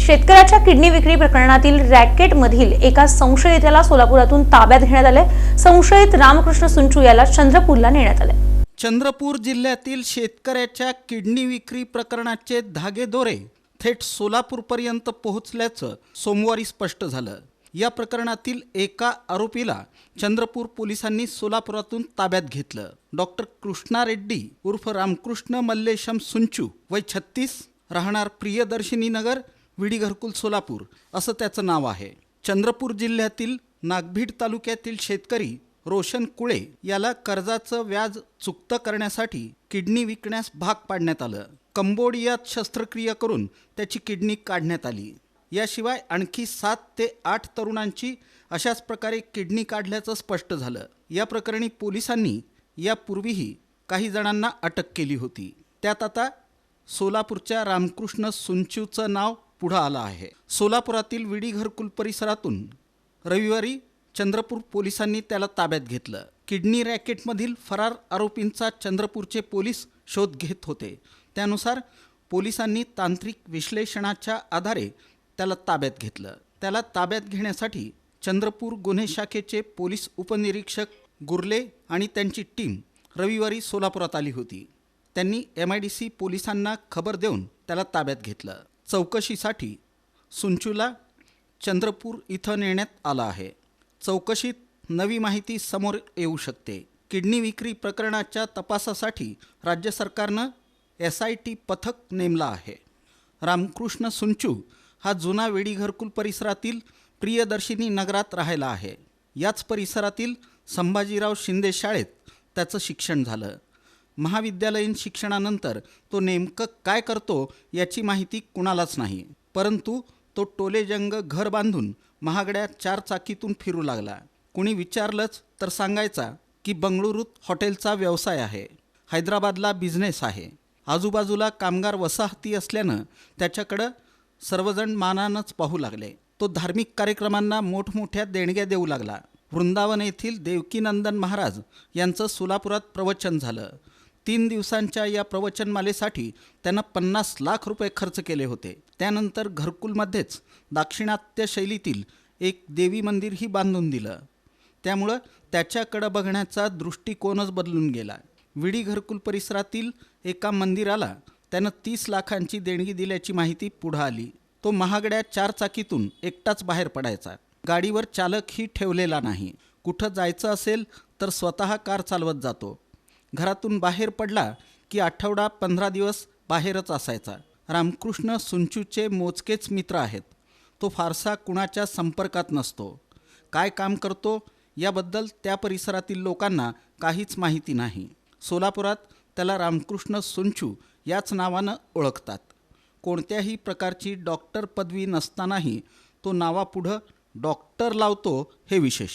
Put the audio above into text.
शेतकऱ्याच्या किडनी विक्री प्रकरणातील रॅकेटमधील एका संशयिताला सोलापुरातून ताब्यात घेण्यात आले। संशयित रामकृष्ण सुंचू याला चंद्रपूरला नेण्यात आले। चंद्रपूर जिल्ह्यातील शेतकऱ्याच्या किडनी विक्री प्रकरणाचे धागेदोरे थेट सोलापूरपर्यंत पोहोचल्याचं सोमवारी स्पष्ट झालं। या प्रकरणातील एका आरोपीला चंद्रपूर पोलिसांनी सोलापुरातून ताब्यात घेतलं। डॉक्टर कृष्णा रेड्डी उर्फ रामकृष्ण मल्लेशम सुंचू वय 36, राहणार प्रियदर्शिनी नगर, विडी घरकुल, सोलापूर असं त्याचं नाव आहे। चंद्रपूर जिल्ह्यातील नागभीड तालुक्यातील शेतकरी रोशन कुळे याला कर्जाचं व्याज चुकतं करण्यासाठी किडनी विकण्यास भाग पाडण्यात आलं। कंबोडियात शस्त्रक्रिया करून त्याची किडनी काढण्यात आली। याशिवाय आणखी 7 ते 8 तरुणांची अशाच प्रकारे किडनी काढल्याचं स्पष्ट झालं। या प्रकरणी पोलिसांनी यापूर्वीही काही जणांना अटक केली होती। त्यात आता सोलापूरच्या रामकृष्ण सुंचूचं नाव पुढे आलं आहे। सोलापुरातील विडी घरकुल परिसरातून रविवारी चंद्रपूर पोलिसांनी त्याला ताब्यात घेतलं। किडनी रॅकेटमधील फरार आरोपींचा चंद्रपूरचे पोलीस शोध घेत होते। त्यानुसार पोलिसांनी तांत्रिक विश्लेषणाच्या आधारे त्याला ताब्यात घेतलं। त्याला ताब्यात घेण्यासाठी चंद्रपूर गुन्हे शाखेचे पोलीस उपनिरीक्षक गुर्ले आणि त्यांची टीम रविवारी सोलापुरात आली होती। त्यांनी MIDC पोलिसांना खबर देऊन त्याला ताब्यात घेतलं। चौकशीसाठी सुंचूला चंद्रपूर इथं नेण्यात आलं आहे। चौकशीत नवी माहिती समोर येऊ शकते। किडनी विक्री प्रकरणाच्या तपासासाठी राज्य सरकारनं SIT पथक नेमलं आहे। रामकृष्ण सुंचू हा जुना वेडी घरकुल परिसरातील प्रियदर्शिनी नगरात राहायला आहे। याच परिसरातील संभाजीराव शिंदे शाळेत त्याचं शिक्षण झालं। महाविद्यालयीन शिक्षणानंतर तो नेमकं काय करतो याची माहिती कुणालाच नाही, परंतु तो टोलेजंग घर बांधून महागड्या 4 चाकीतून फिरू लागला। कुणी विचारलंच तर सांगायचा की बंगळुरूत हॉटेलचा व्यवसाय आहे, हैदराबादला बिझनेस आहे। आजूबाजूला कामगार वसाहती असल्यानं त्याच्याकडं सर्वजण मानानंच पाहू लागले। तो धार्मिक कार्यक्रमांना मोठमोठ्या देणग्या देऊ लागला। वृंदावन येथील देवकीनंदन महाराज यांचं सोलापुरात प्रवचन झालं। 3 दिवसांच्या या प्रवचनमालेसाठी त्यानं 50 लाख रुपये खर्च केले होते। त्यानंतर घरकुलमध्येच दाक्षिणात्य शैलीतील एक देवी मंदिरही बांधून दिलं। त्यामुळं त्याच्याकडं बघण्याचा दृष्टिकोनच बदलून गेला। विडी घरकुल परिसरातील एका मंदिराला त्यानं 30 लाखांची देणगी दिल्याची माहिती पुढे आली। तो महागड्या 4 चाकीतून एकटाच बाहेर पडायचा। गाडीवर चालकही ठेवलेला नाही। कुठं जायचं असेल तर स्वतः कार चालवत जातो। घरातून बाहेर पडला की आठवडा 15 दिवस बाहेरच असायचा। रामकृष्ण सुंचूचे मोजकेच मित्र आहेत। तो फारसा कुणाच्या संपर्कात नसतो। काय काम करतो याबद्दल त्या परिसरातील लोकांना काहीच माहिती नाही। सोलापुरात त्याला रामकृष्ण सुंचू याच नावानं ओळखतात। कोणत्याही प्रकारची डॉक्टर पदवी नसतानाही तो नावापुढं डॉक्टर लावतो हे विशेष।